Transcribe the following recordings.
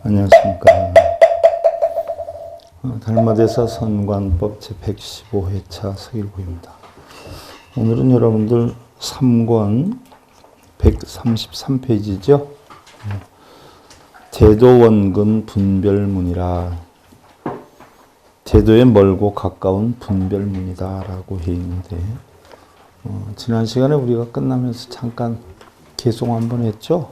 안녕하십니까. 달마대사 선관법 제115회차 서일구입니다. 오늘은 여러분들 3권 133페이지죠. 대도원근 분별문이라, 대도에 멀고 가까운 분별문이다 라고 해 있는데, 지난 시간에 우리가 끝나면서 잠깐 개송 한번 했죠.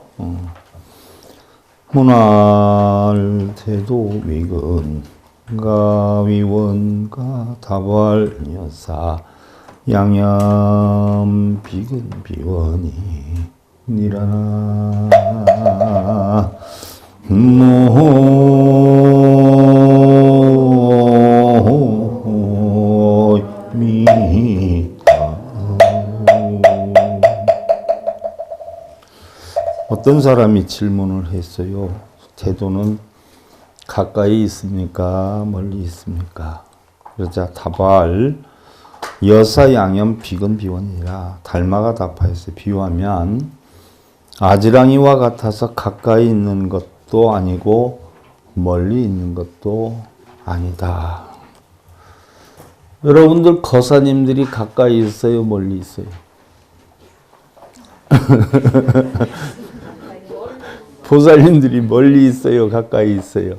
문활 대도 위근 가위원가 다발 여사 양염 비근 비원이 니라나 어떤 사람이 질문을 했어요. 대도는 가까이 있습니까? 멀리 있습니까? 그러자 다발 여사 양염 비근 비원이라, 달마가 답하였어요. 비유하면 아지랑이와 같아서 가까이 있는 것도 아니고 멀리 있는 것도 아니다. 여러분들 거사님들이 가까이 있어요? 멀리 있어요? 보살님들이 멀리 있어요? 가까이 있어요?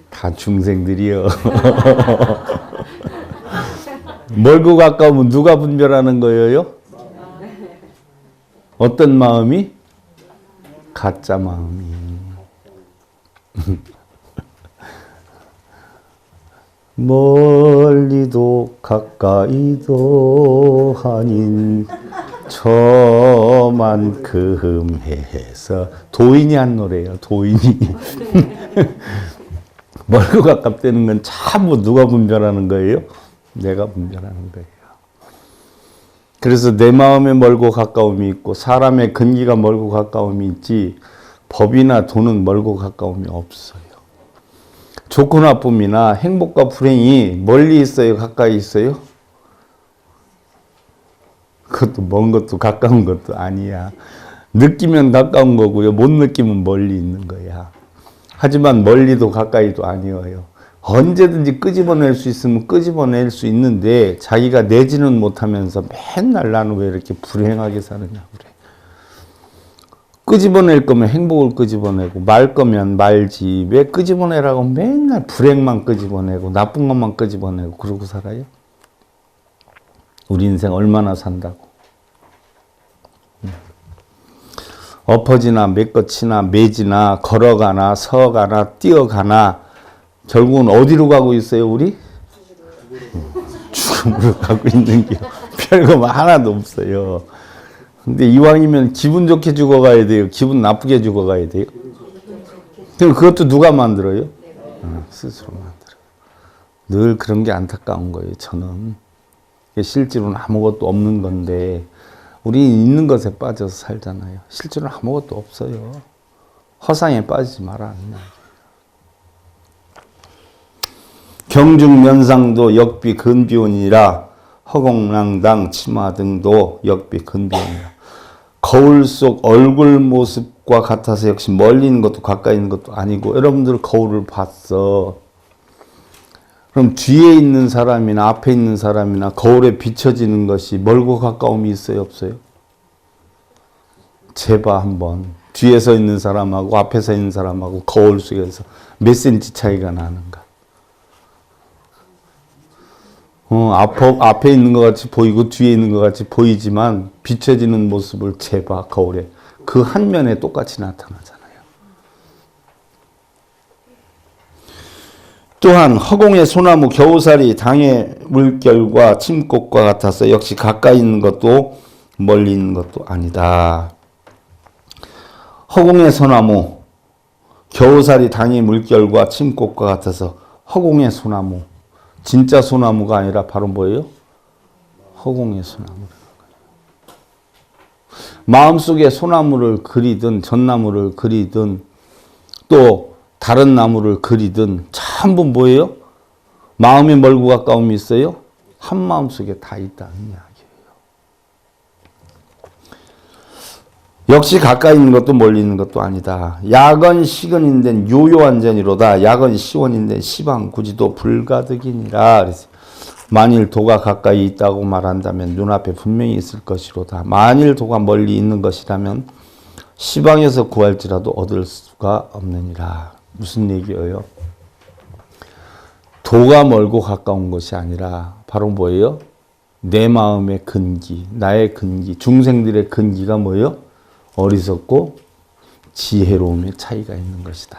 다 중생들이요. 멀고 가까우면 누가 분별하는 거예요? 어떤 마음이? 가짜 마음이. 멀리도 가까이도 아닌 저만큼 해서, 도인이 한 노래예요. 도인이. 멀고 가깝다는 건 참 누가 분별하는 거예요? 내가 분별하는 거예요. 그래서 내 마음에 멀고 가까움이 있고 사람의 근기가 멀고 가까움이 있지, 법이나 돈은 멀고 가까움이 없어요. 좋고 나쁨이나 행복과 불행이 멀리 있어요? 가까이 있어요? 그것도 먼 것도 가까운 것도 아니야. 느끼면 가까운 거고요. 못 느끼면 멀리 있는 거야. 하지만 멀리도 가까이도 아니에요. 언제든지 끄집어낼 수 있으면 끄집어낼 수 있는데, 자기가 내지는 못하면서 맨날 나는 왜 이렇게 불행하게 사느냐 그래. 끄집어낼 거면 행복을 끄집어내고, 말 거면 말지. 왜 끄집어내라고 맨날 불행만 끄집어내고 나쁜 것만 끄집어내고 그러고 살아요? 우리 인생 얼마나 산다고. 엎어지나 메꿔치나 매지나 걸어가나 서가나 뛰어가나 결국은 어디로 가고 있어요 우리? 죽음으로 가고 있는 게 별거 하나도 없어요. 근데 이왕이면 기분 좋게 죽어가야 돼요? 기분 나쁘게 죽어가야 돼요? 그럼 그것도 누가 만들어요? 스스로 만들어요. 늘 그런 게 안타까운 거예요. 저는 실제로는 아무것도 없는 건데 우리 있는 것에 빠져서 살잖아요. 실제로는 아무것도 없어요. 허상에 빠지지 마라. 경중면상도 역비 근비원이라, 허공랑당 치마 등도 역비 근비원이라. 거울 속 얼굴 모습과 같아서 역시 멀리 있는 것도 가까이 있는 것도 아니고, 여러분들 거울을 봤어. 그럼 뒤에 있는 사람이나 앞에 있는 사람이나 거울에 비춰지는 것이 멀고 가까움이 있어요? 없어요? 재봐 한번. 뒤에 서 있는 사람하고 앞에 서 있는 사람하고 거울 속에서 몇 센치 차이가 나는가? 앞에 있는 것 같이 보이고 뒤에 있는 것 같이 보이지만 비춰지는 모습을 재봐 거울에. 그 한 면에 똑같이 나타나잖아요. 또한 허공의 소나무 겨우살이 당의 물결과 침꽃과 같아서 역시 가까이 있는 것도 멀리 있는 것도 아니다. 허공의 소나무 겨우살이 당의 물결과 침꽃과 같아서, 허공의 소나무, 진짜 소나무가 아니라 바로 뭐예요? 허공의 소나무라는 거예요. 마음속에 소나무를 그리든 전나무를 그리든 또 다른 나무를 그리든 전부 뭐예요? 마음에 멀고 가까움이 있어요? 한 마음 속에 다 있다는 이야기예요. 역시 가까이 있는 것도 멀리 있는 것도 아니다. 약은 시근인된 요요한 전이로다. 약은 시원인된 시방 구지도 불가득이니라. 그래서 만일 도가 가까이 있다고 말한다면 눈앞에 분명히 있을 것이로다. 만일 도가 멀리 있는 것이라면 시방에서 구할지라도 얻을 수가 없느니라. 무슨 얘기예요? 도가 멀고 가까운 것이 아니라 바로 뭐예요? 내 마음의 근기, 나의 근기, 중생들의 근기가 뭐예요? 어리석고 지혜로움의 차이가 있는 것이다.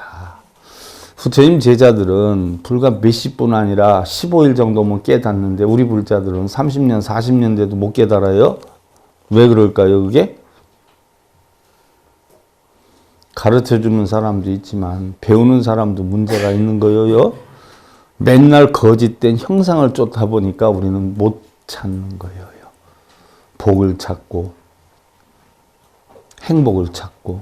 부처님 제자들은 불과 몇십 분 아니라 15일 정도면 깨닫는데 우리 불자들은 30년, 40년 돼도 못 깨달아요? 왜 그럴까요, 그게? 가르쳐주는 사람도 있지만 배우는 사람도 문제가 있는 거예요. 맨날 거짓된 형상을 쫓다 보니까 우리는 못 찾는 거예요. 복을 찾고 행복을 찾고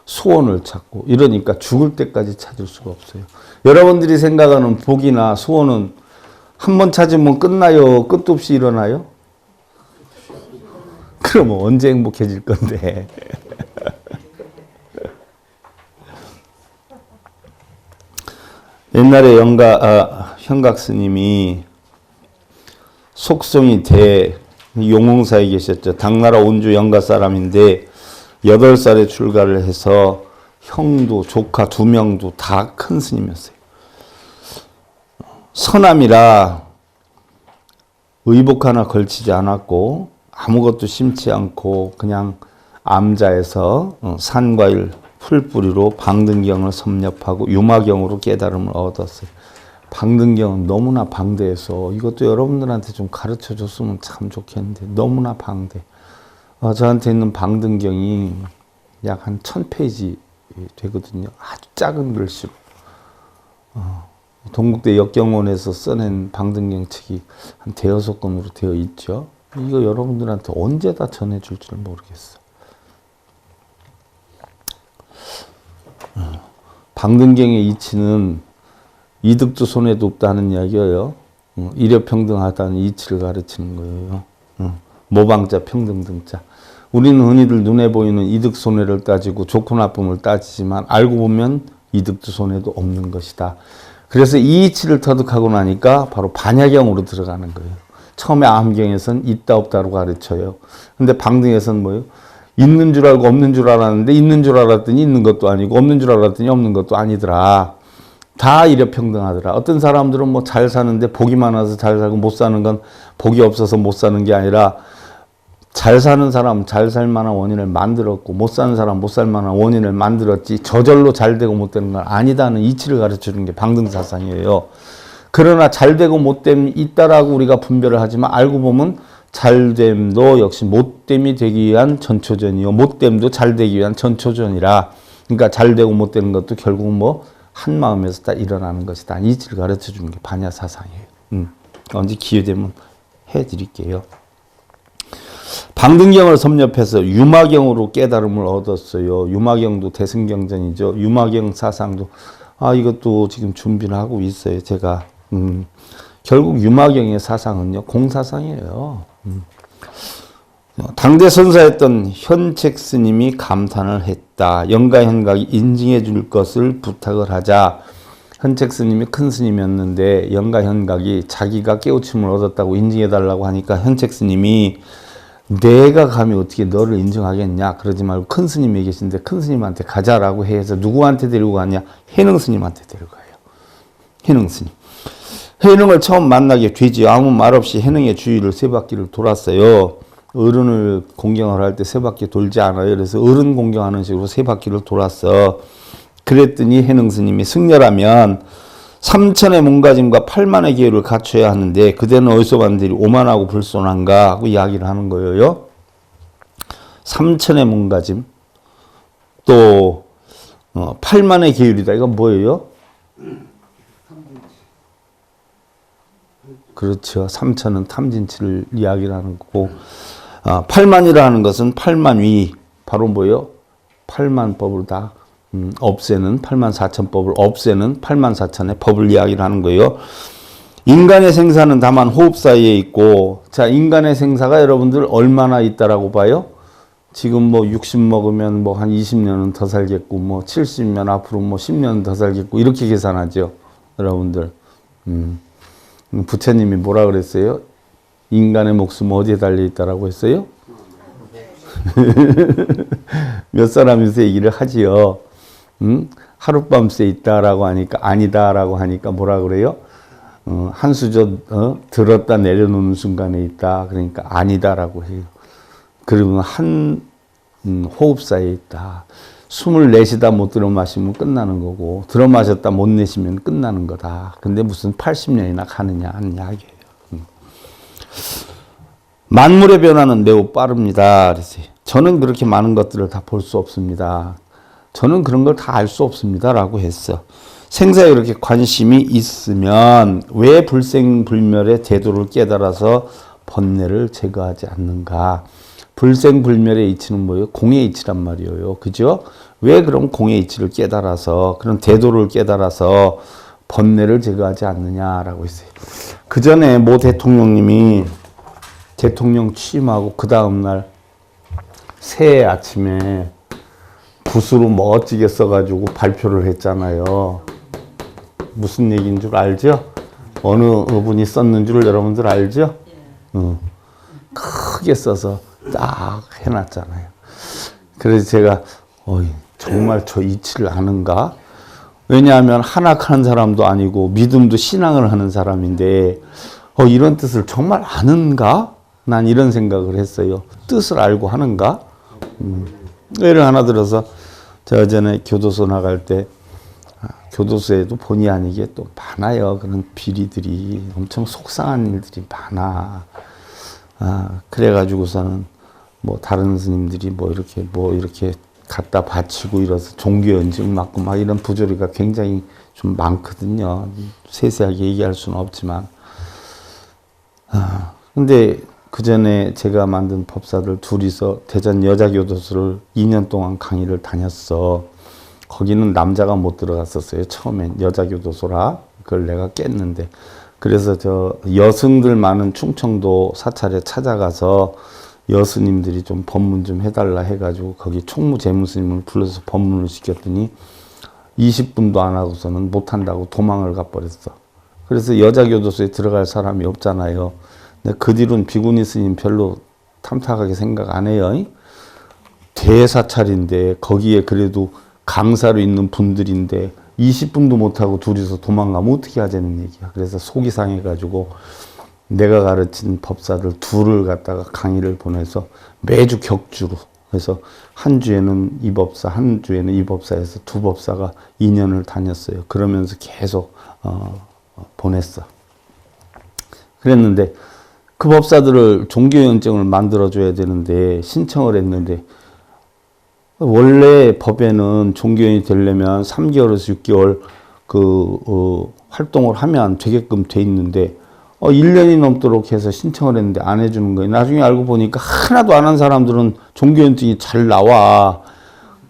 소원을 찾고 이러니까 죽을 때까지 찾을 수가 없어요. 여러분들이 생각하는 복이나 소원은 한 번 찾으면 끝나요? 끝도 없이 일어나요? 그럼 언제 행복해질 건데? 옛날에 현각 스님이 속성이 용흥사에 계셨죠. 당나라 온주 영가 사람인데 8살에 출가를 해서 형도 조카 2명도 다 큰 스님이었어요. 서남이라 의복 하나 걸치지 않았고 아무것도 심지 않고 그냥 암자에서 산과일 풀뿌리로 방등경을 섭렵하고 유마경으로 깨달음을 얻었어요. 방등경은 너무나 방대해서 이것도 여러분들한테 좀 가르쳐 줬으면 참 좋겠는데 너무나 방대. 저한테 있는 방등경이 약 한 1000페이지 되거든요. 아주 작은 글씨로. 동국대 역경원에서 써낸 방등경 책이 한 5권으로 되어 있죠. 이거 여러분들한테 언제 다 전해줄 줄 모르겠어. 방등경의 이치는 이득도 손해도 없다는 이야기예요. 일여평등하다는 이치를 가르치는 거예요. 모방자 평등등자. 우리는 흔히들 눈에 보이는 이득 손해를 따지고 좋고 나쁨을 따지지만 알고 보면 이득도 손해도 없는 것이다. 그래서 이 이치를 터득하고 나니까 바로 반야경으로 들어가는 거예요. 처음에 암경에서는 있다 없다로 가르쳐요. 근데 방등에서는 뭐예요? 있는 줄 알고 없는 줄 알았는데 있는 줄 알았더니 있는 것도 아니고 없는 줄 알았더니 없는 것도 아니더라. 다 일여평등하더라. 어떤 사람들은 뭐 잘 사는데 복이 많아서 잘 살고 못 사는 건 복이 없어서 못 사는 게 아니라 잘 사는 사람 잘 살 만한 원인을 만들었고 못 사는 사람 못 살 만한 원인을 만들었지 저절로 잘 되고 못 되는 건 아니다는 이치를 가르쳐주는 게 방등사상이에요. 그러나 잘 되고 못됨이 있다라고 우리가 분별을 하지만 알고 보면 잘됨도 역시 못됨이 되기 위한 전초전이요. 못됨도 잘 되기 위한 전초전이라. 그러니까 잘 되고 못 되는 것도 결국 뭐 한 마음에서 다 일어나는 것이다. 이치를 가르쳐 주는 게 반야 사상이에요. 언제 기회 되면 해드릴게요. 방등경을 섭렵해서 유마경으로 깨달음을 얻었어요. 유마경도 대승경전이죠. 유마경 사상도 이것도 지금 준비를 하고 있어요. 제가 결국 유마경의 사상은요 공사상이에요. 당대 선사했던 현책 스님이 감탄을 했다. 영가현각이 인증해 줄 것을 부탁을 하자. 현책 스님이 큰 스님이었는데 영가현각이 자기가 깨우침을 얻었다고 인증해 달라고 하니까 현책 스님이 내가 감히 어떻게 너를 인정하겠냐. 그러지 말고 큰 스님이 계신데 큰 스님한테 가자라고 해서 누구한테 데리고 가냐. 해능 스님한테 데리고 가요. 해능 스님. 해능을 처음 만나게 되지 아무 말 없이 해능의 주위를 3바퀴를 돌았어요. 어른을 공경을 할 때 3바퀴 돌지 않아요. 그래서 어른 공경하는 식으로 3바퀴를 돌았어. 그랬더니 해능 스님이 승려라면 3천의 몸가짐과 8만의 기회를 갖춰야 하는데 그대는 어디서 봤는데 오만하고 불손한가 하고 이야기를 하는 거예요. 3천의 몸가짐 또 8만의 계율이다. 이건 뭐예요? 그렇죠. 3천은 탐진치를 이야기를 하는 거고 8만이라는 것은 8만위 바로 뭐예요? 8만법을 다 없애는 84,000법을 없애는 84,000의 법을 이야기를 하는 거예요. 인간의 생사는 다만 호흡 사이에 있고 자 인간의 생사가 여러분들 얼마나 있다라고 봐요? 지금 뭐 60 먹으면 뭐 한 20년은 더 살겠고, 뭐 70면 앞으로 뭐 10년은 더 살겠고, 이렇게 계산하죠. 여러분들. 부처님이 뭐라 그랬어요? 인간의 목숨 어디에 달려있다라고 했어요? 몇 사람이서 얘기를 하지요. 하룻밤새 있다라고 하니까, 아니다라고 하니까 뭐라 그래요? 한 수저 들었다 내려놓는 순간에 있다. 그러니까 아니다라고 해요. 그리고 한 호흡 사이에 있다. 숨을 내쉬다 못 들어 마시면 끝나는 거고, 들어 마셨다 못 내쉬면 끝나는 거다. 근데 무슨 80년이나 가느냐 하는 이야기예요. 만물의 변화는 매우 빠릅니다. 그래서 저는 그렇게 많은 것들을 다 볼 수 없습니다. 저는 그런 걸 다 알 수 없습니다. 라고 했어. 생사에 그렇게 관심이 있으면 왜 불생불멸의 제도를 깨달아서 번뇌를 제거하지 않는가? 불생불멸의 이치는 뭐예요? 공의 이치란 말이에요. 그죠? 왜 그럼 공의 이치를 깨달아서, 그런 대도를 깨달아서 번뇌를 제거하지 않느냐라고 했어요. 그 전에 모 대통령님이 대통령 취임하고 그 다음날 새해 아침에 붓으로 멋지게 써가지고 발표를 했잖아요. 무슨 얘기인 줄 알죠? 어느 분이 썼는 줄 여러분들 알죠? 크게 써서 딱 해놨잖아요. 그래서 제가 정말 저 이치를 아는가? 왜냐하면 한학하는 사람도 아니고 믿음도 신앙을 하는 사람인데 이런 뜻을 정말 아는가? 난 이런 생각을 했어요. 뜻을 알고 하는가? 예를 하나 들어서 저 전에 교도소 나갈 때 교도소에도 본의 아니게 또 많아요. 그런 비리들이 엄청 속상한 일들이 많아. 그래가지고서는 뭐 다른 스님들이 뭐 이렇게 갖다 바치고 이래서 종교연증 맞고 막 이런 부조리가 굉장히 좀 많거든요. 세세하게 얘기할 수는 없지만. 근데 그 전에 제가 만든 법사들 둘이서 대전 여자교도소를 2년 동안 강의를 다녔어. 거기는 남자가 못 들어갔었어요. 처음엔 여자교도소라. 그걸 내가 깼는데. 그래서 저 여승들 많은 충청도 사찰에 찾아가서 여스님들이 좀 법문 좀 해달라 해가지고 거기 총무재무스님을 불러서 법문을 시켰더니 20분도 안 하고서는 못한다고 도망을 가버렸어. 그래서 여자교도소에 들어갈 사람이 없잖아요. 근데 그 뒤로는 비구니 스님 별로 탐탁하게 생각 안 해요. 대사찰인데 거기에 그래도 강사로 있는 분들인데 20분도 못하고 둘이서 도망가면 어떻게 하자는 얘기야. 그래서 속이 상해가지고 내가 가르친 법사들 둘을 갖다가 강의를 보내서 매주 격주로 해서 한 주에는 이 법사, 한 주에는 이 법사에서 두 법사가 2년을 다녔어요. 그러면서 계속 보냈어. 그랬는데 그 법사들을 종교연증을 만들어줘야 되는데 신청을 했는데 원래 법에는 종교인이 되려면 3개월에서 6개월 활동을 하면 되게끔 돼 있는데 1년이 넘도록 해서 신청을 했는데 안 해주는 거예요. 나중에 알고 보니까 하나도 안 한 사람들은 종교연증이 잘 나와.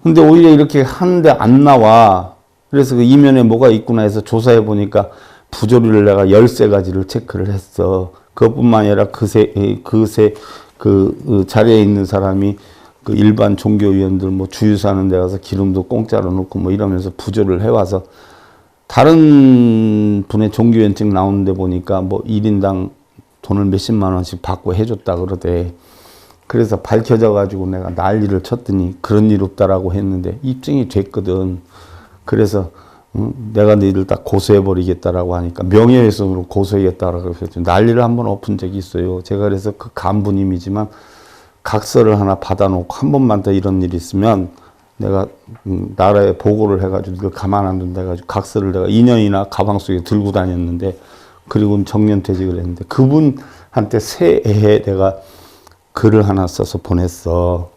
근데 오히려 이렇게 하는데 안 나와. 그래서 그 이면에 뭐가 있구나 해서 조사해 보니까 부조리를 내가 13가지를 체크를 했어. 그것뿐만 아니라 그 자리에 있는 사람이 그 일반 종교위원들 뭐 주유사는 데 가서 기름도 공짜로 넣고 뭐 이러면서 부조를 해와서 다른 분의 종교연증 나오는데 보니까 뭐 1인당 돈을 몇십만 원씩 받고 해줬다 그러대. 그래서 밝혀져 가지고 내가 난리를 쳤더니 그런 일 없다라고 했는데 입증이 됐거든. 그래서 내가 너희들 다 고소해버리겠다라고 하니까 명예훼손으로 고소하겠다라고 했더니 난리를 한번 엎은 적이 있어요. 제가 그래서 그 간부님이지만 각서를 하나 받아놓고 한 번만 더 이런 일이 있으면 내가 나라에 보고를 해가지고 이걸 가만 안 둔다 해가지고 각서를 내가 2년이나 가방 속에 들고 다녔는데 그리고 정년퇴직을 했는데 그분한테 새해에 내가 글을 하나 써서 보냈어.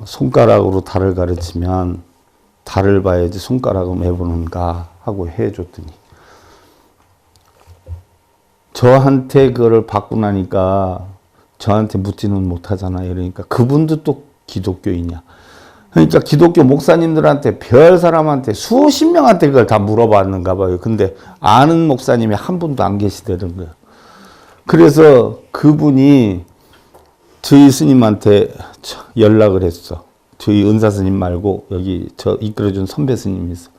손가락으로 달을 가르치면 달을 봐야지 손가락을 왜 보는가 하고 해줬더니 저한테 그거를 받고 나니까 저한테 묻지는 못하잖아요. 그러니까 그분도 또 기독교이냐. 그러니까 기독교 목사님들한테 별 사람한테 수십 명한테 그걸 다 물어봤는가 봐요. 근데 아는 목사님이 한 분도 안 계시다는 거예요. 그래서 그분이 저희 스님한테 연락을 했어. 저희 은사 스님 말고 여기 저 이끌어준 선배 스님이 있어.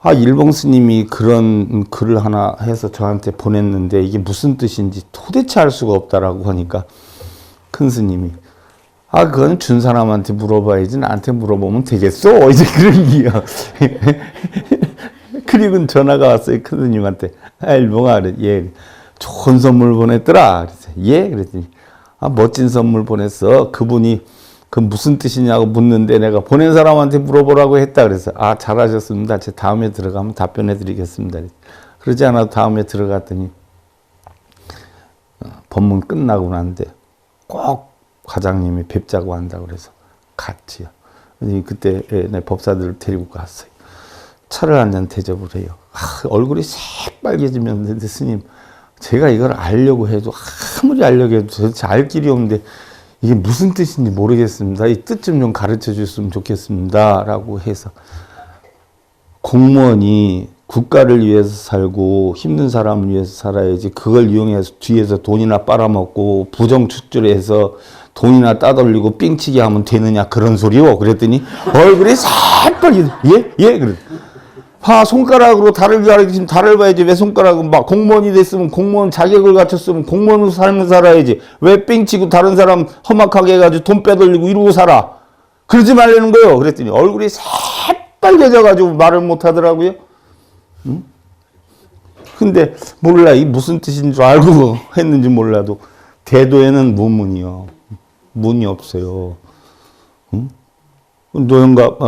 아, 일봉 스님이 그런 글을 하나 해서 저한테 보냈는데 이게 무슨 뜻인지 도대체 알 수가 없다라고 하니까 큰 스님이 아, 그건 준 사람한테 물어봐야지 나한테 물어보면 되겠어? 이제 그런 얘기야. 그리고 전화가 왔어요. 큰 스님한테. 아, 일봉아, 그래. 예. 좋은 선물 보냈더라. 그래서 예? 그랬더니 아, 멋진 선물 보냈어. 그분이 그 무슨 뜻이냐고 묻는데 내가 보낸 사람한테 물어보라고 했다. 그래서 아, 잘하셨습니다. 제 다음에 들어가면 답변해 드리겠습니다. 그러지 않아도 다음에 들어갔더니 법문 끝나고 나는데 꼭 과장님이 뵙자고 한다고 그래서 갔지요. 그때 내 법사들을 데리고 갔어요. 차를 한잔 대접을 해요. 아, 얼굴이 새빨개지면서 스님 제가 이걸 알려고 해도 아무리 알려고 해도 도대체 알 길이 없는데 이게 무슨 뜻인지 모르겠습니다. 이 뜻 좀 가르쳐 줬으면 좋겠습니다. 라고 해서 공무원이 국가를 위해서 살고 힘든 사람을 위해서 살아야지 그걸 이용해서 뒤에서 돈이나 빨아먹고 부정축출해서 돈이나 따돌리고 삥치게 하면 되느냐 그런 소리요. 그랬더니 얼굴이 새빨개 예? 예? 그래. 봐, 손가락으로 달을 가리키면 달을 봐야지. 왜 손가락은 막 공무원이 됐으면 공무원 자격을 갖췄으면 공무원으로 삶을 살아야지. 왜 삥치고 다른 사람 험악하게 해가지고 돈 빼돌리고 이러고 살아. 그러지 말라는 거예요. 그랬더니 얼굴이 새빨개져가지고 말을 못 하더라고요. 응? 근데 몰라. 이 무슨 뜻인 줄 알고 했는지 몰라도 대도에는 무문이요. 문이 없어요. 응? 노영갑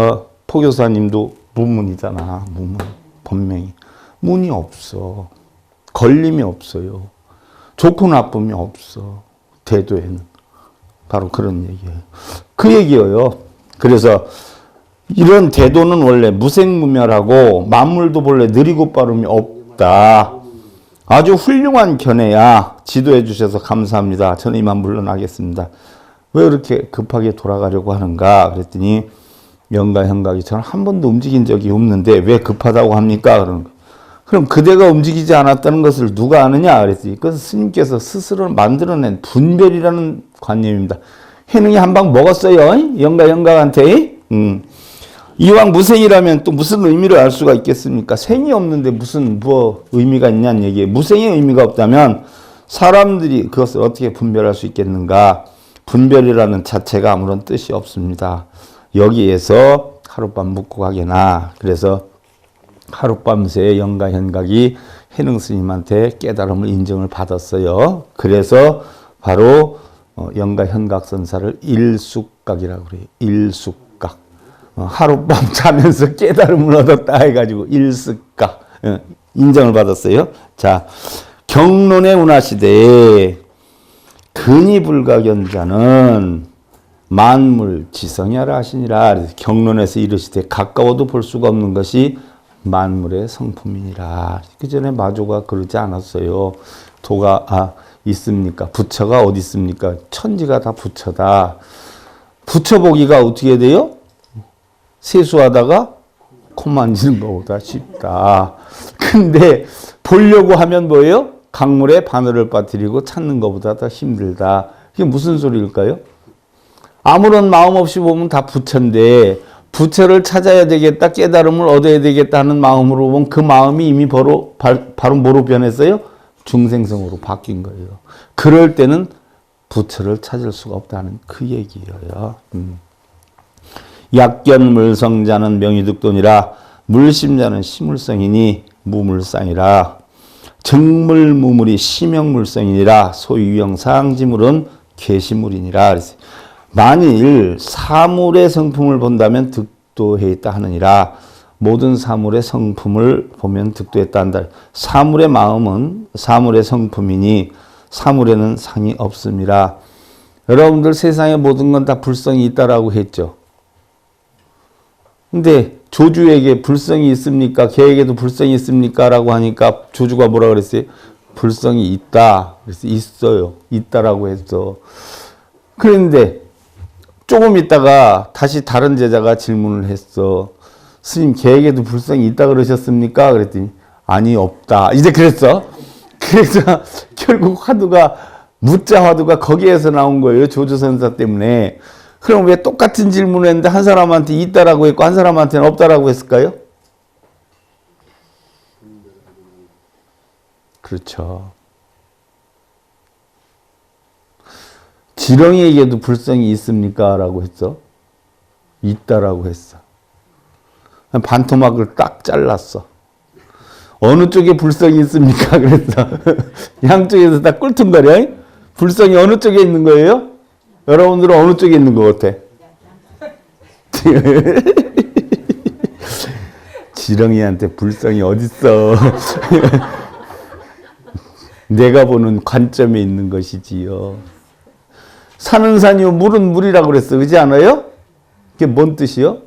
포교사님도 무문이잖아. 무문. 본명이. 문이 없어. 걸림이 없어요. 좋고 나쁨이 없어. 대도에는. 바로 그런 얘기예요. 그 얘기예요. 그래서 이런 대도는 원래 무생무멸하고 만물도 본래 느리고 빠름이 없다. 아주 훌륭한 견해야. 지도해 주셔서 감사합니다. 저는 이만 물러나겠습니다. 왜 이렇게 급하게 돌아가려고 하는가 그랬더니 영가 현각이 저는 한 번도 움직인 적이 없는데 왜 급하다고 합니까? 그러는 거. 그럼 그대가 움직이지 않았다는 것을 누가 아느냐? 그랬더니 그것은 스님께서 스스로 만들어낸 분별이라는 관념입니다. 해능이 한 방 먹었어요. 영가 현각한테. 이왕 무생이라면 또 무슨 의미를 알 수가 있겠습니까? 생이 없는데 무슨 의미가 있냐는 얘기예요. 무생의 의미가 없다면 사람들이 그것을 어떻게 분별할 수 있겠는가? 분별이라는 자체가 아무런 뜻이 없습니다. 여기에서 하룻밤 묵고 가게나 그래서 하룻밤새 영가 현각이 해능 스님한테 깨달음을 인정을 받았어요. 그래서 바로 영가 현각 선사를 일숙각이라고 그래요. 일숙각. 하룻밤 자면서 깨달음을 얻었다 해가지고 일숙각 인정을 받았어요. 자, 경론의 운하시대에 근이불가견자는 만물 지성야라 하시니라. 경론에서 이르시되 가까워도 볼 수가 없는 것이 만물의 성품이니라. 그 전에 마조가 그러지 않았어요. 도가 있습니까? 부처가 어디 있습니까? 천지가 다 부처다. 부처 보기가 어떻게 돼요? 세수하다가 코 만지는 것보다 쉽다. 근데 보려고 하면 뭐예요? 강물에 바늘을 빠뜨리고 찾는 것보다 더 힘들다. 이게 무슨 소리일까요? 아무런 마음 없이 보면 다 부처인데 부처를 찾아야 되겠다, 깨달음을 얻어야 되겠다 하는 마음으로 보면 그 마음이 이미 바로 뭐로 변했어요? 중생성으로 바뀐 거예요. 그럴 때는 부처를 찾을 수가 없다는 그 얘기예요. 약견물성자는 명의득돈이라 물심자는 시물성이니 무물상이라 정물무물이 시명물성이니라 소유형상지물은 계시물이니라. 그랬어요. 만일 사물의 성품을 본다면 득도해 있다 하느니라. 모든 사물의 성품을 보면 득도했다 한다. 사물의 마음은 사물의 성품이니 사물에는 상이 없습니다. 여러분들 세상의 모든 건 다 불성이 있다라고 했죠. 근데 조주에게 불성이 있습니까? 개에게도 불성이 있습니까? 라고 하니까 조주가 뭐라 그랬어요? 불성이 있다. 그래서 있어요. 있다라고 했어. 그런데 조금 있다가 다시 다른 제자가 질문을 했어. 스님, 개에게도 불성이 있다 그러셨습니까? 그랬더니 아니, 없다. 이제 그랬어. 그래서 결국 화두가 무자 화두가 거기에서 나온 거예요. 조주선사 때문에. 그럼 왜 똑같은 질문을 했는데 한 사람한테 있다라고 했고 한 사람한테는 없다라고 했을까요? 그렇죠. 지렁이에게도 불성이 있습니까? 라고 했어. 있다라고 했어. 반토막을 딱 잘랐어. 어느 쪽에 불성이 있습니까? 그랬어. 양쪽에서 다 꿀퉁거려. 불성이 어느 쪽에 있는 거예요? 여러분들은 어느 쪽에 있는 것 같아? 지렁이한테 불성이 어딨어. 내가 보는 관점에 있는 것이지요. 산은 산이요 물은 물이라고 그랬어. 그렇지 않아요? 그게 뭔 뜻이요?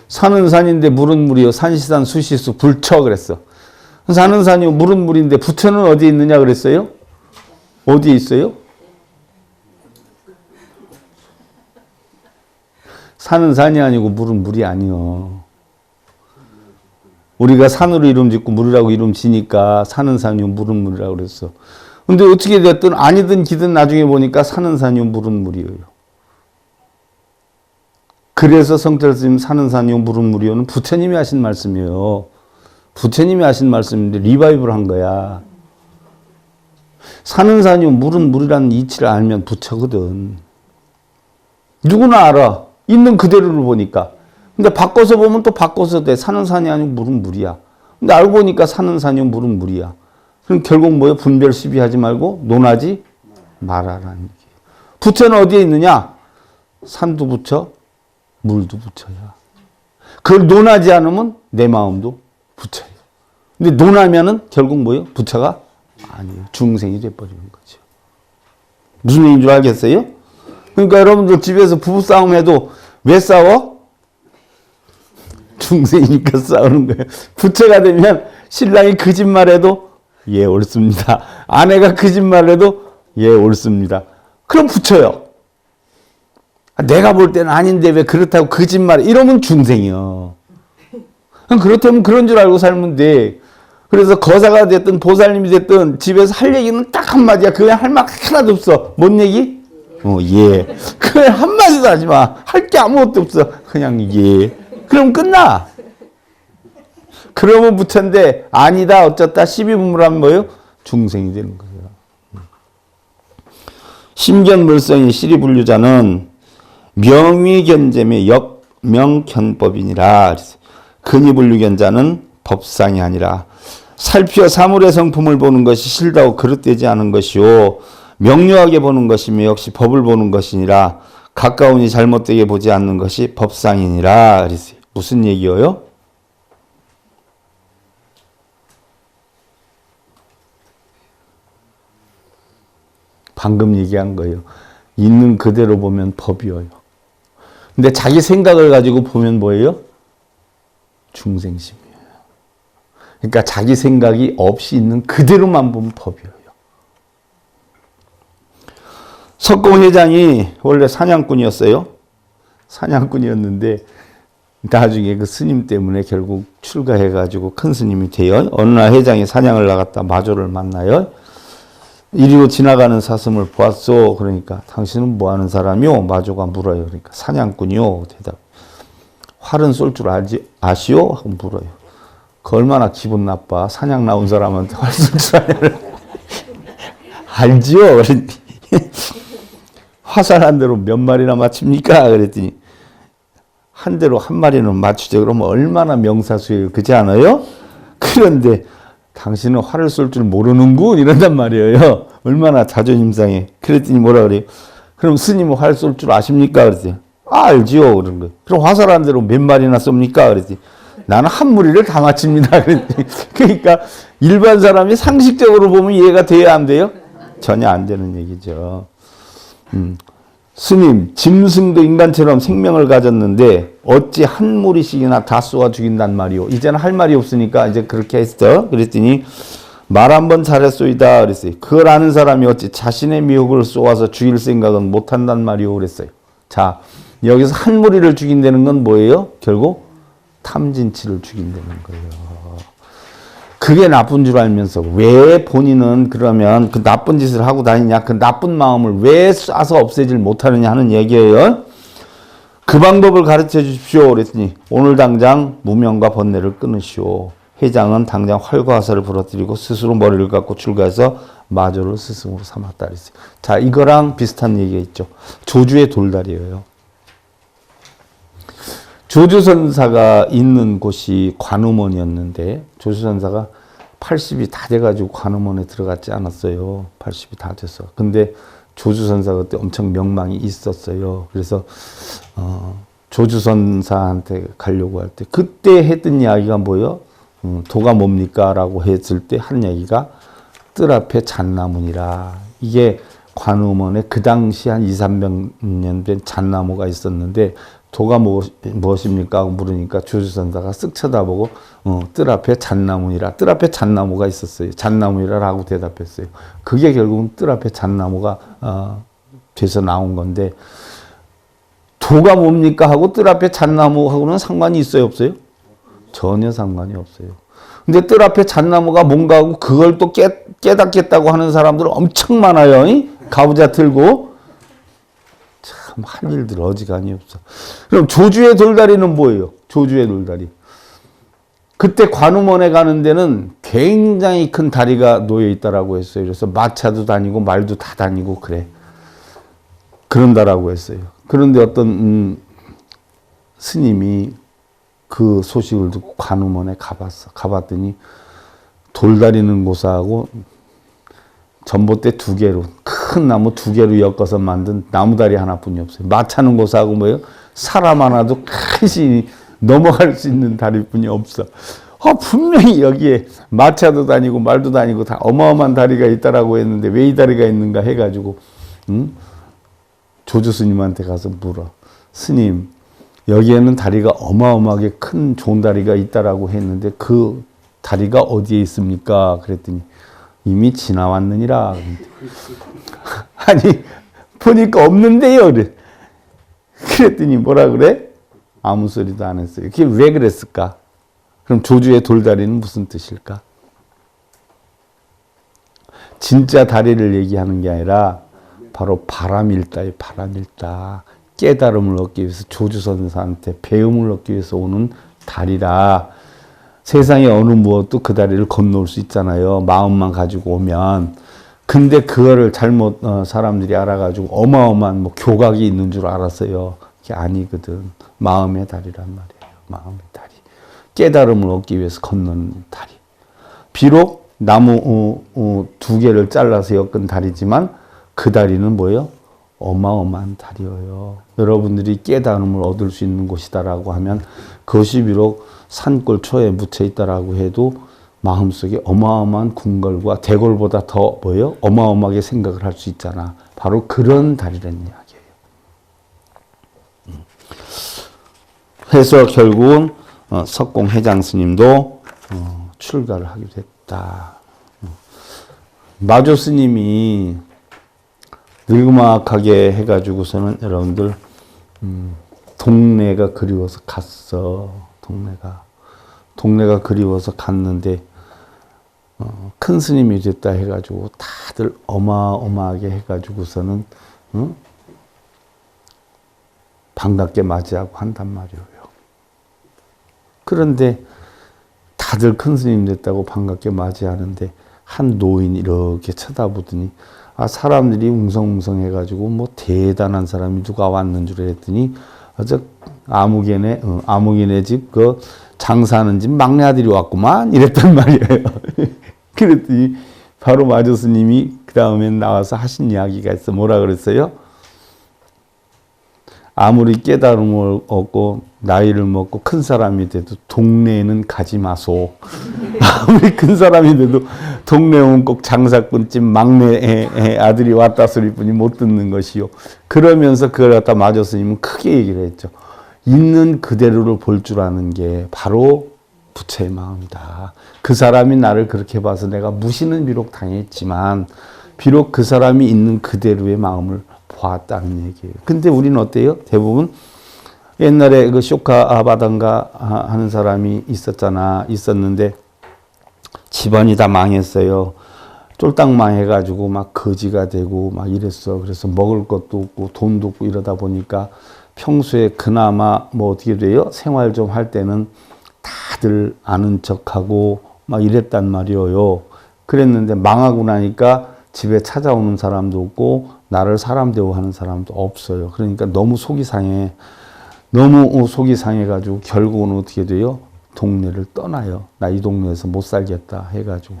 산은 산인데 물은 물이요. 산시산 수시수 불처 그랬어. 산은 산이요 물은 물인데 부처는 어디에 있느냐 그랬어요? 어디에 있어요? 산은 산이 아니고 물은 물이 아니요. 우리가 산으로 이름 짓고 물이라고 이름 지니까 산은 산이요 물은 물이라고 그랬어. 근데 어떻게 됐든 아니든 기든 나중에 보니까 산은 산이요 물은 물이에요. 그래서 성철 스님 산은 산이요 물은 물이요는 부처님이 하신 말씀이에요. 부처님이 하신 말씀인데 리바이브를 한 거야. 산은 산이요 물은 물이라는 이치를 알면 부처거든. 누구나 알아. 있는 그대로를 보니까. 근데 바꿔서 보면 또 바꿔서 돼. 산은 산이 아니고 물은 물이야. 근데 알고 보니까 산은 산이요 물은 물이야. 그럼 결국 뭐예요? 분별 시비하지 말고 논하지 말아라는 얘기예요. 부처는 어디에 있느냐? 산도 부처, 물도 부처야. 그걸 논하지 않으면 내 마음도 부처예요. 근데 논하면은 결국 뭐예요? 부처가 아니에요. 중생이 돼버리는 거죠. 무슨 얘기인 줄 알겠어요? 그러니까 여러분들 집에서 부부싸움 해도 왜 싸워? 중생이니까 싸우는 거예요. 부처가 되면 신랑이 거짓말해도 예 옳습니다. 아내가 거짓말해도 예 옳습니다. 그럼 부처요. 내가 볼 때는 아닌데 왜 그렇다고 거짓말해. 이러면 중생이요. 그렇다면 그런 줄 알고 살면 돼. 그래서 거사가 됐든 보살님이 됐든 집에서 할 얘기는 딱 한마디야. 그냥 할 말 하나도 없어. 뭔 얘기? 예. 그냥 한마디도 하지 마. 할 게 아무것도 없어. 그냥 예. 그럼 끝나. 그러면 부처인데 아니다 어쩌다 시비분물하면 뭐예요? 중생이 되는 거예요. 심견물성이 시리분류자는 명위견잼의 역명견법이니라. 근위분류견자는 법상이 아니라 살피어 사물의 성품을 보는 것이 실다고 그릇되지 않은 것이요 명료하게 보는 것이며 역시 법을 보는 것이니라. 가까우니 잘못되게 보지 않는 것이 법상이니라. 그랬어요. 무슨 얘기예요? 방금 얘기한 거예요. 있는 그대로 보면 법이에요. 근데 자기 생각을 가지고 보면 뭐예요? 중생심이에요. 그러니까 자기 생각이 없이 있는 그대로만 보면 법이에요. 석공회장이 원래 사냥꾼이었어요. 사냥꾼이었는데 나중에 그 스님 때문에 결국 출가해가지고 큰 스님이 돼요. 어느 날 회장이 사냥을 나갔다 마조를 만나요. 이리로 지나가는 사슴을 보았소. 그러니까 당신은 뭐하는 사람이요? 마조가 물어요. 그러니까 사냥꾼이요. 대답. 활은 쏠 줄 아시오? 하고 물어요. 그 얼마나 기분 나빠. 사냥 나온 사람한테 활 쏠 줄 아냐를. 알지요? 그랬더니 화살 한 대로 몇 마리나 맞춥니까? 그랬더니 한 대로 한 마리는 맞추죠. 그러면 얼마나 명사수예요. 그렇지 않아요? 그런데 당신은 활을 쏠 줄 모르는군 이런단 말이에요. 얼마나 자존심 상해. 그랬더니 뭐라 그래요? 그럼 스님은 활 쏠 줄 아십니까? 그랬더니 알지요. 그런 거예요. 그럼 화살 한 대로 몇 마리나 쏩니까? 그랬더니 나는 한 무리를 다 맞춥니다. 그랬더니 그러니까 일반 사람이 상식적으로 보면 이해가 돼야 안 돼요? 전혀 안 되는 얘기죠. 스님, 짐승도 인간처럼 생명을 가졌는데 어찌 한 무리씩이나 다 쏘아 죽인단 말이오. 이제는 할 말이 없으니까 이제 그렇게 했어. 그랬더니 말 한번 잘했소이다. 그랬어요. 그걸 아는 사람이 어찌 자신의 미혹을 쏘아서 죽일 생각은 못한단 말이오. 그랬어요. 자, 여기서 한 무리를 죽인다는 건 뭐예요? 결국 탐진치를 죽인다는 거예요. 그게 나쁜 줄 알면서 왜 본인은 그러면 그 나쁜 짓을 하고 다니냐, 그 나쁜 마음을 왜 쏴서 없애질 못하느냐 하는 얘기예요. 그 방법을 가르쳐 주십시오. 그랬더니 오늘 당장 무명과 번뇌를 끊으시오. 회장은 당장 활과 화살을 부러뜨리고 스스로 머리를 깎고 출가해서 마조를 스승으로 삼았다 그랬어요. 자, 이거랑 비슷한 얘기가 있죠. 조주의 돌다리예요. 조주선사가 있는 곳이 관음원이었는데 조주선사가 80이 다 돼가지고 관음원에 들어갔지 않았어요. 80이 다 됐어. 근데 조주선사가 그때 엄청 명망이 있었어요. 그래서 조주선사한테 가려고 할 때 그때 했던 이야기가 뭐예요? 도가 뭡니까? 라고 했을 때 한 얘기가 뜰 앞에 잣나무니라. 이게 관음원에 그 당시 한 2, 300년 된 잣나무가 있었는데 도가 무엇입니까? 하고 물으니까 조주선사가 쓱 쳐다보고 뜰 앞에 잣나무니라. 뜰 앞에 잣나무가 있었어요. 잣나무니라라고 대답했어요. 그게 결국은 뜰 앞에 잣나무가 돼서 나온 건데 도가 뭡니까? 하고 뜰 앞에 잣나무하고는 상관이 있어요? 없어요? 전혀 상관이 없어요. 근데 뜰 앞에 잣나무가 뭔가 하고 그걸 또 깨닫겠다고 하는 사람들 엄청 많아요. 가부좌 틀고. 참, 할 일들 어지간히 없어. 그럼 조주의 돌다리는 뭐예요? 조주의 돌다리. 그때 관음원에 가는 데는 굉장히 큰 다리가 놓여 있다라고 했어요. 그래서 마차도 다니고 말도 다 다니고 그래. 그런다라고 했어요. 그런데 어떤 스님이 그 소식을 듣고 관음원에 가봤어. 가봤더니 돌다리는 고사하고 전봇대 2개로 큰 나무 2개로 엮어서 만든 나무다리 하나뿐이 없어요. 마차는 고사하고 뭐예요? 사람 하나도 간신히 넘어갈 수 있는 다리뿐이 없어. 분명히 여기에 마차도 다니고 말도 다니고 다 어마어마한 다리가 있다라고 했는데 왜 이 다리가 있는가 해가지고 조주 스님한테 가서 물어. 스님, 여기에는 다리가 어마어마하게 큰 좋은 다리가 있다라고 했는데 그 다리가 어디에 있습니까? 그랬더니 이미 지나왔느니라. 아니, 보니까 없는데요. 그랬더니 뭐라 그래? 아무 소리도 안 했어요. 그게 왜 그랬을까? 그럼 조주의 돌다리는 무슨 뜻일까? 진짜 다리를 얘기하는 게 아니라 바로 바람일다의 바람일다. 깨달음을 얻기 위해서 조주선사한테 배움을 얻기 위해서 오는 다리라. 세상에 어느 무엇도 그 다리를 건너올 수 있잖아요. 마음만 가지고 오면. 근데 그거를 잘못 사람들이 알아가지고 어마어마한 교각이 있는 줄 알았어요. 그게 아니거든. 마음의 다리란 말이에요. 마음의 다리. 깨달음을 얻기 위해서 건너는 다리. 비록 나무 2개를 잘라서 엮은 다리지만 그 다리는 뭐예요? 어마어마한 다리예요. 여러분들이 깨달음을 얻을 수 있는 곳이다라고 하면 그것이 비록 산골 초에 묻혀 있다라고 해도 마음속에 어마어마한 궁궐과 대궐보다 더 뭐예요? 어마어마하게 생각을 할 수 있잖아. 바로 그런 다리라는 이야기예요. 그래서 결국은 석공 회장 스님도 출가를 하게 됐다. 마조 스님이 늙음악하게 해가지고서는 여러분들 동네가 그리워서 갔어. 동네가 그리워서 갔는데 큰 스님이 됐다 해가지고 다들 어마어마하게 해가지고서는 반갑게 맞이하고 한단 말이에요. 그런데 다들 큰 스님 됐다고 반갑게 맞이하는데 한 노인이 이렇게 쳐다보더니 사람들이 웅성웅성 해가지고 뭐 대단한 사람이 누가 왔는 줄 알았더니 아무개네 집 그 장사하는 집 막내 아들이 왔구만 이랬단 말이에요. 그랬더니 바로 마조 스님이 그 다음에 나와서 하신 이야기가 있어. 뭐라 그랬어요? 아무리 깨달음을 얻고 나이를 먹고 큰 사람이 돼도 동네에는 가지 마소. 아무리 큰 사람이 돼도 동네 오면 꼭 장사꾼집 막내 아들이 왔다 소리뿐이 못 듣는 것이요. 그러면서 그걸 갖다 마조 스님은 크게 얘기를 했죠. 있는 그대로를 볼 줄 아는 게 바로 부처의 마음이다. 그 사람이 나를 그렇게 봐서 내가 무시는 비록 당했지만 비록 그 사람이 있는 그대로의 마음을 보았다는 얘기예요. 근데 우리는 어때요? 대부분 옛날에 그 쇼카 아바단가 하는 사람이 있었는데 집안이 다 망했어요. 쫄딱 망해가지고 막 거지가 되고 막 이랬어. 그래서 먹을 것도 없고 돈도 없고 이러다 보니까 평소에 그나마 뭐 어떻게 돼요? 생활 좀 할 때는 다들 아는 척하고 막 이랬단 말이에요. 그랬는데 망하고 나니까 집에 찾아오는 사람도 없고 나를 사람 대우하는 사람도 없어요. 그러니까 너무 속이 상해. 너무 속이 상해가지고 결국은 어떻게 돼요? 동네를 떠나요. 나 이 동네에서 못 살겠다 해가지고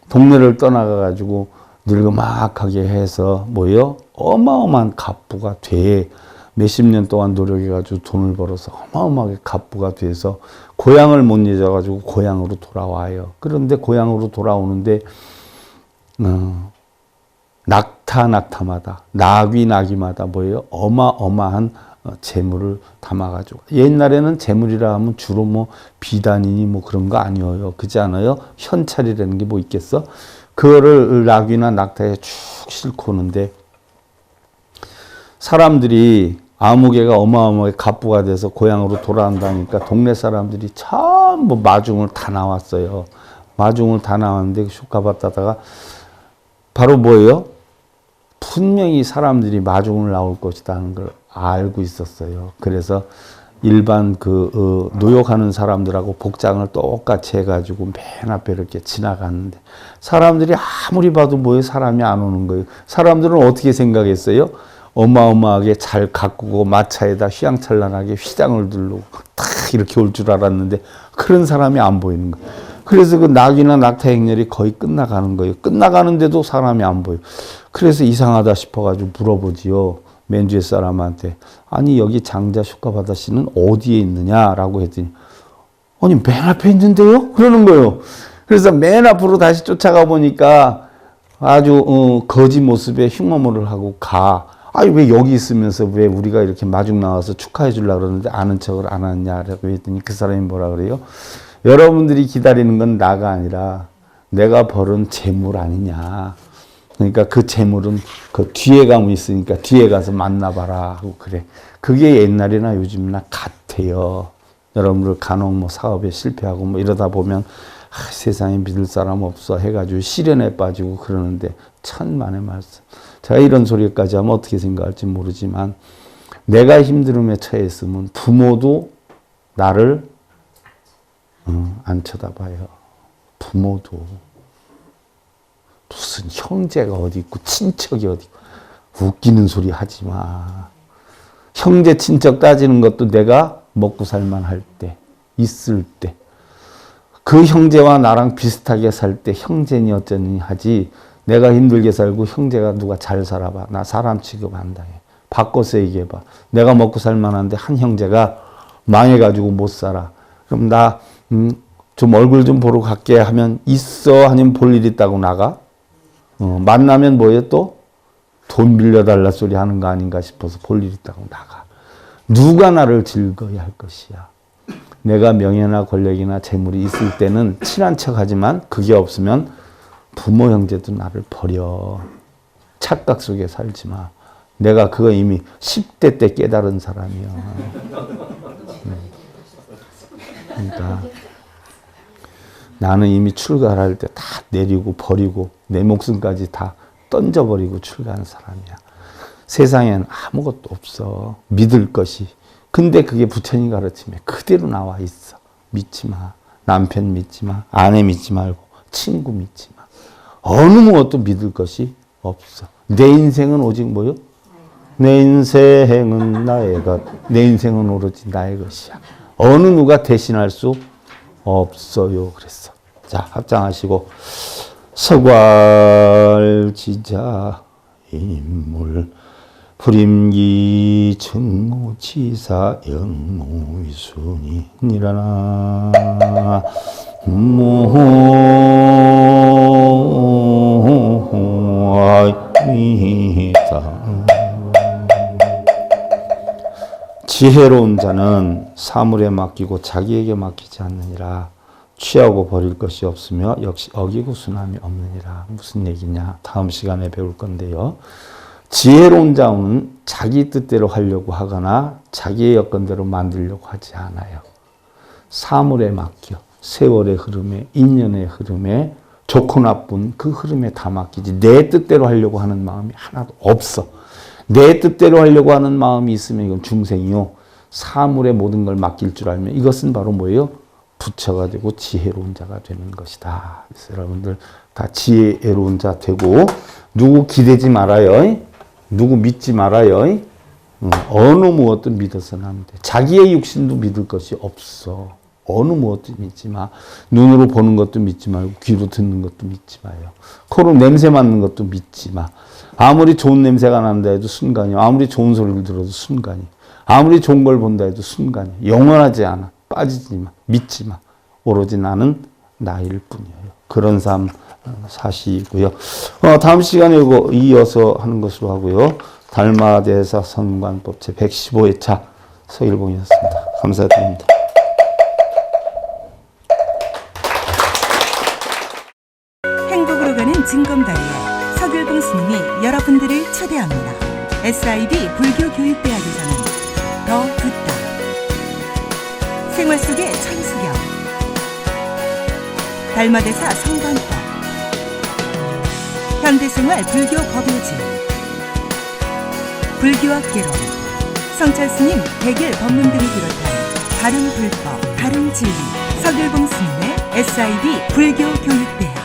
동네를 떠나가가지고 늙어막하게 해서 뭐요? 어마어마한 갑부가 돼. 몇십 년 동안 노력해가지고 돈을 벌어서 어마어마하게 갑부가 돼서 고향을 못 잊어가지고 고향으로 돌아와요. 그런데 고향으로 돌아오는데 낙타마다 나귀마다 뭐예요? 어마어마한 재물을 담아가지고 옛날에는 재물이라 하면 주로 뭐 비단이니 뭐 그런 거 아니에요. 그렇지 않아요? 현찰이라는 게 뭐 있겠어? 그거를 나귀나 낙타에 쭉 싣고 오는데 사람들이 아무개가 어마어마하게 갑부가 돼서 고향으로 돌아온다니까 동네 사람들이 전부 마중을 다 나왔어요. 마중을 다 나왔는데 슈카바다다가 바로 뭐예요? 분명히 사람들이 마중을 나올 것이라는 걸 알고 있었어요. 그래서 일반 노역하는 사람들하고 복장을 똑같이 해가지고 맨 앞에 이렇게 지나갔는데 사람들이 아무리 봐도 뭐예요? 사람이 안 오는 거예요. 사람들은 어떻게 생각했어요? 어마어마하게 잘 가꾸고 마차에다 휘황찬란하게 휘장을 두르고 딱 이렇게 올 줄 알았는데 그런 사람이 안 보이는 거예요. 그래서 그 낙이나 낙타 행렬이 거의 끝나가는 거예요. 끝나가는데도 사람이 안 보여요. 그래서 이상하다 싶어가지고 물어보지요. 맨주의 사람한테. 아니 여기 장자 슈카바다 씨는 어디에 있느냐라고 했더니 아니 맨 앞에 있는데요? 그러는 거예요. 그래서 맨 앞으로 다시 쫓아가 보니까 아주 거지 모습에 흉어모를 하고 가. 아니 왜 여기 있으면서 왜 우리가 이렇게 마중 나와서 축하해 주려고 그러는데 아는 척을 안 하냐라고 했더니 그 사람이 뭐라 그래요? 여러분들이 기다리는 건 나가 아니라 내가 벌은 재물 아니냐. 그러니까 그 재물은 그 뒤에 가면 있으니까 뒤에 가서 만나봐라 하고 그래. 그게 옛날이나 요즘이나 같아요. 여러분들 간혹 뭐 사업에 실패하고 뭐 이러다 보면 세상에 믿을 사람 없어 해가지고 시련에 빠지고 그러는데 천만의 말씀. 제가 이런 소리까지 하면 어떻게 생각할지 모르지만 내가 힘듦에 처했으면 부모도 나를 안 쳐다봐요. 부모도. 무슨 형제가 어디 있고 친척이 어디 있고 웃기는 소리 하지 마. 형제 친척 따지는 것도 내가 먹고 살만할 때 있을 때 그 형제와 나랑 비슷하게 살 때 형제니 어쩌니 하지 내가 힘들게 살고 형제가 누가 잘 살아봐. 나 사람 취급 안 당해. 바꿔서 얘기해봐. 내가 먹고 살만한데 한 형제가 망해가지고 못 살아. 그럼 나 좀 얼굴 좀 보러 갈게 하면 있어 아니면 볼 일 있다고 나가? 만나면 뭐예요 또? 돈 빌려달라 소리 하는 거 아닌가 싶어서 볼 일 있다고 나가. 누가 나를 즐거이 할 것이야. 내가 명예나 권력이나 재물이 있을 때는 친한 척하지만 그게 없으면 부모 형제도 나를 버려. 착각 속에 살지 마. 내가 그거 이미 10대 때 깨달은 사람이야. 그러니까 나는 이미 출가할 때 다 내리고 버리고 내 목숨까지 다 던져버리고 출가한 사람이야. 세상엔 아무것도 없어. 믿을 것이. 근데 그게 부처님 가르침에 그대로 나와 있어. 믿지 마. 남편 믿지 마. 아내 믿지 말고 친구 믿지 마. 어느 무엇도 믿을 것이 없어. 내 인생은 오직 뭐요? 내 인생은 나의 것. 내 인생은 오로지 나의 것이야. 어느 누가 대신할 수 없어요. 그랬어. 자, 합장하시고 서괄지자 인물 불임기 청무치사 영무위순이 니라나 무아이다. 지혜로운 자는 사물에 맡기고 자기에게 맡기지 않느니라. 취하고 버릴 것이 없으며 역시 어기고 순함이 없느니라. 무슨 얘기냐? 다음 시간에 배울 건데요. 지혜로운 자는 자기 뜻대로 하려고 하거나 자기의 여건대로 만들려고 하지 않아요. 사물에 맡겨. 세월의 흐름에, 인연의 흐름에, 좋고 나쁜 그 흐름에 다 맡기지 내 뜻대로 하려고 하는 마음이 하나도 없어. 내 뜻대로 하려고 하는 마음이 있으면 이건 중생이요. 사물의 모든 걸 맡길 줄 알면 이것은 바로 뭐예요? 부처가 되고 지혜로운 자가 되는 것이다. 그래서 여러분들 다 지혜로운 자 되고 누구 기대지 말아요. 누구 믿지 말아요. 어느 무엇도 믿어서는 안 돼. 자기의 육신도 믿을 것이 없어. 어느 무엇도 믿지 마. 눈으로 보는 것도 믿지 말고 귀로 듣는 것도 믿지 마요. 코로 냄새 맡는 것도 믿지 마. 아무리 좋은 냄새가 난다 해도 순간이요. 아무리 좋은 소리를 들어도 순간이요. 아무리 좋은 걸 본다 해도 순간이요. 영원하지 않아. 빠지지 마. 믿지 마. 오로지 나는 나일 뿐이에요. 그런 삶 사시고요. 다음 시간에 이거 이어서 하는 것으로 하고요. 달마대사 선관법 제 115회차 서일봉이었습니다. 감사드립니다. 행복으로 가는 징검다리에 서길봉 스님이 여러분들을 초대합니다. SIB 불교교육대학에서는 더 듣다, 생활 속의 천수경, 달마대사 성관법, 현대생활 불교 법요지, 불교학개론, 성찰스님 백일 법문 등을 비롯한 다른 불법, 다른 진리, 서길봉 스님의 SIB 불교교육대학.